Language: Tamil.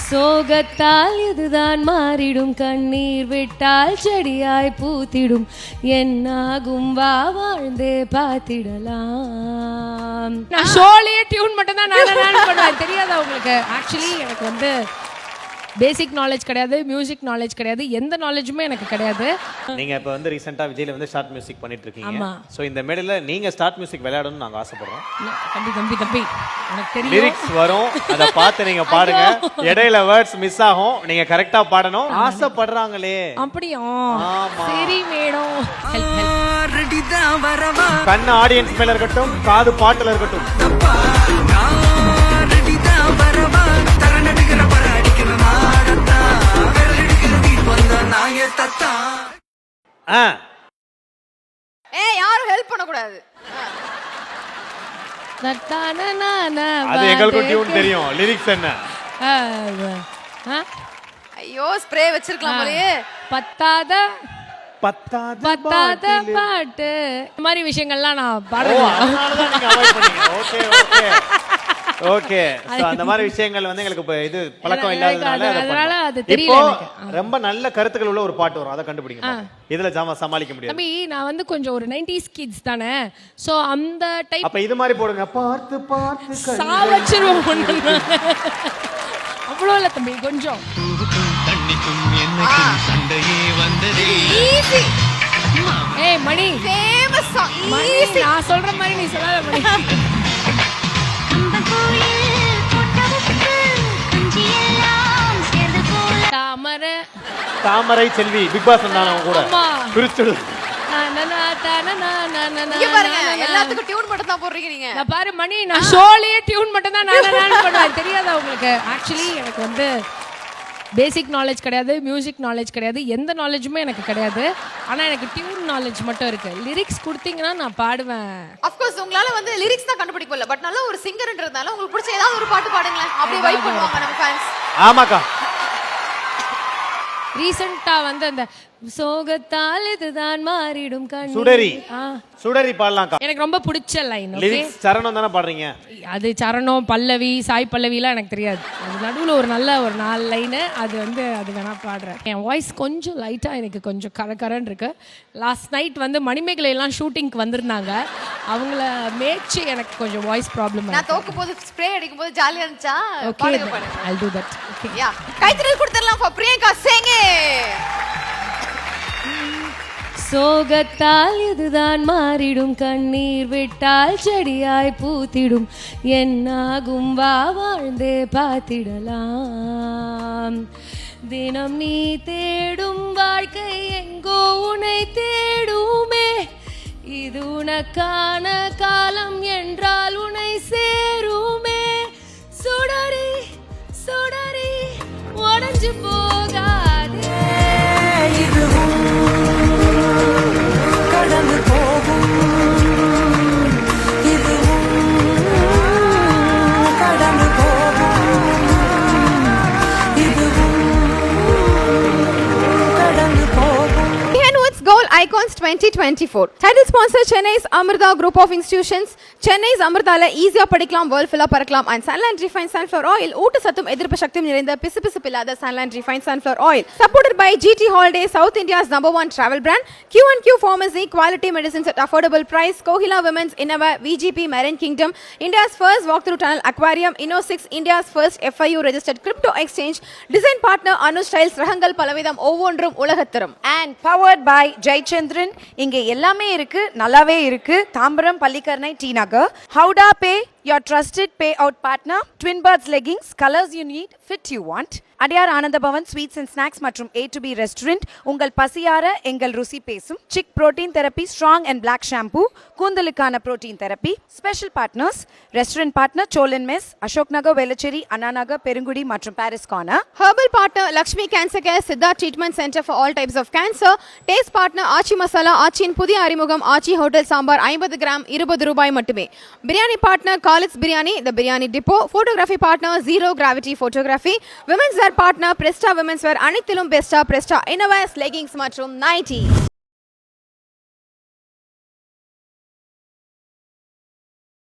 சோகத்தால் இதுதான் மாறிடும், கண்ணீர் விட்டால் செடியாய் பூத்திடும், என்னாகும் வா வாழ்ந்தே பார்த்திடலாம். நான் ஷோலயே டியூன் மட்டும் தான் நான் பண்ணுவேன், தெரியாதா உங்களுக்கு? ஆக்சுவலி எனக்கு வந்து பேசிக் நாலேஜ் கிடையாது, மியூசிக் நாலேஜ் கிடையாது, எந்த நாலேஜுமே எனக்கு கிடையாது. நீங்க இப்ப வந்து ரீசெண்டா விஜய்ல வந்து ஸ்டார்ட் மியூசிக் பண்ணிட்டு இருக்கீங்க. சோ இந்த மேடையில நீங்க ஸ்டார்ட் மியூசிக் விளையாடணும்னு நாங்க ஆசைப்படுறோம். தம்பி எனக்கு தெரியும் லிரிக்ஸ் வரும், அத பார்த்து நீங்க பாடுங்க. இடையில வேர்ட்ஸ் மிஸ் ஆகும், நீங்க கரெக்ட்டா பாடணும். ஆசைப்படுறாங்களே அப்படியே. சரி மேடம், கண்ணு ஆடியன்ஸ் மேல இருக்கட்டும், காது பாட்டுல இருக்கட்டும். யாரும் ஹெல்ப் பண்ண கூடாது. அது எங்களுக்கு டியூன் தெரியும், லிரிக்ஸ் என்ன? ஐயோ ஸ்ப்ரே வச்சிருக்கலாம் போலயே. பத்தாத பாட்டு இந்த மாதிரி விஷயங்கள்லாம் நான் பாடுவேன். Okay okay okay. சோ அந்த மாதிரி விஷயங்கள் வந்து எங்களுக்கு இது பழக்கம் இல்லாதனால அது தெரியல எனக்கு. ரொம்ப நல்ல கருத்துக்கள் உள்ள ஒரு பாட்டு வரும், அத கண்டுபிடிங்க. இதுல சமாளிக்க முடியாது. தம்பி நான் வந்து கொஞ்சம் ஒரு 90s கிட்ஸ் தானே, சோ அந்த டைப். அப்ப இது மாதிரி போடுங்க. பார்த்து பார்த்து சாவச்சிரும் அவ்வளோ இல்ல தம்பி, கொஞ்சம் ஏய் மணி ஃபேமஸ் சாங். நான் சொல்ற மாதிரி நீ சொல்லாத மணி. தாமரை செல்வி பிக் பாஸ் வந்தானே அவங்க கூட பிரிச்சுடு. எல்லாத்துக்கும் டியூன் மட்டும் தான் போடுறீங்க நீங்க. நான் பாரு மணி, நான் ஷோலயே டியூன் மட்டும் தான் நான் பண்ணுவேன், தெரியாதா உங்களுக்கு? ஆக்சுவலி எனக்கு வந்து பேசிக் நாலேஜ் கிடையாது, மியூசிக் நாலேஜ் கிடையாது, எந்த நாலேஜுமே எனக்கு கிடையாது. ஆனா எனக்கு டியூன் நாலேஜ் மட்டும் இருக்கு. லிரிக்ஸ் கொடுத்தீங்கன்னா நான் பாடுவேன். ஆஃப் கோர்ஸ் உங்களால வந்து லிரிக்ஸ் தான் கண்டுபிடிக்க முடியல, பட் நல்ல ஒரு சிங்கர்ன்றதால உங்களுக்கு பிடிச்ச ஏதாவது ஒரு பாட்டு பாடுங்களேன், அப்படியே வைப் பண்ணுவாங்க நம்ம ஃபேன்ஸ். ஆமாக்கா. ரீசெண்டா வந்து அந்த சோகத்தால் இதுதான் மாறிடும், சுடரி சுடரி பாடலாம்க்கா. எனக்கு ரொம்ப பிடிச்ச லைன். லிரிக்ஸ் சரணம் தானே பாடுறீங்க? அது சரணம், பல்லவி, சாய் பல்லவிலாம் எனக்கு தெரியாது. அது நடுவில் ஒரு நல்ல ஒரு 4 லைனு, அது வந்து அது வேணா பாடுறேன். என் வாய்ஸ் கொஞ்சம் லைட்டா எனக்கு கொஞ்சம் கரகரன்னு இருக்கு. லாஸ்ட் நைட் வந்து மணிமேகலை எல்லாம் ஷூட்டிங்க்கு வந்திருந்தாங்க, அவங்கள மேய்ச்சி எனக்கு கொஞ்சம் வாய்ஸ் ப்ராப்ளம். நான் தோக்கும் போது ஸ்ப்ரே அடிக்கும் போது ஜாலியா இருந்துச்சா? பாடுங்க பாடுங்க. I'll do that. Okay. Yeah கைத்தறல் கொடுத்துறலாம் for Priyanka சேங்கே. சோகத்தால் இதுதான் மாறிடும், கண்ணீர் விட்டால் செடியாய் பூத்திடும், என்னாகும் வா வாழ்ந்தே பார்த்திடலாம். தினம் நீ தேடும் வாழ்க்கை எங்கோ உன்னை தேடுமே, இது உனக்கான காலம் என்றால் உன்னை சேருமே. சுடரி சுடரி உடைஞ்சு போகாதே, கடந்து போகும், இதுவும் கடந்து போகும், இதுவும் கடந்து போகும். Kenwood's Goal Icons 2024 title sponsor Chennai's Amrita Group of Institutions. Chennai's Amritaல ஈஸியா படிக்கலாம், வேர்ல்ட் ஃபுல்லா பறக்கலாம். And Sunland Refined Sunflower Oil, ஊட்ட சத்தும் எதிர்ப்பு சக்தியும் நிறைந்த பிசுபிசுப்பில்லாத Sunland Refined Sunflower Oil. Supported by GT Holidays, South India's #1 travel brand. Q&Q Pharmacy, quality medicines at affordable price. Kohila Women's Innovative, VGP Marine Kingdom, India's first walk-through tunnel aquarium. Inno6, India's first FIU registered crypto exchange. Design partner Anu Styles, Rahangal Palavidam ஒவ்வொன்றும் உலகத்தரம். And powered by Jaychandran. இங்கே எல்லாமே இருக்கு, நல்லாவே இருக்கு. Tambaram Pallikaranai T Nagar. Howda Pay, your trusted payout partner. Twin Birds leggings, colors you need, fit you want. அடியார் ஆனந்த பவன் ஸ்வீட்ஸ் அண்ட் ஸ்நாக்ஸ் மற்றும் A2B ரெஸ்டாரண்ட். உங்கள் பசியார எங்கள் ருசி பேசும். Chik protein therapy, strong and black shampoo, கூந்தலுக்கான protein therapy. Special partners restaurant partner Solan mess, Ashok Nagar, Velachery, Anna Nagar, Perungudi மற்றும் Paris corner. Herbal partner Lakshmi cancer care, Siddha treatment centre for all types of cancer. Taste partner Aachi masala, ஆச்சியின் புதிய அறிமுகம் ஆச்சி ஹோட்டல் சாம்பார் 50 கிராம் ₹20 மட்டுமே. Biryani partner Khalid's biryani, the biryani depot. Photography partner zero gravity photography. Women's where partner பிரஸ்டா women's வேர், அனைத்திலும் பெஸ்டா பிரஸ்டா இன்னோவேஸ் லெகிங்ஸ் மற்றும் நைட்டி.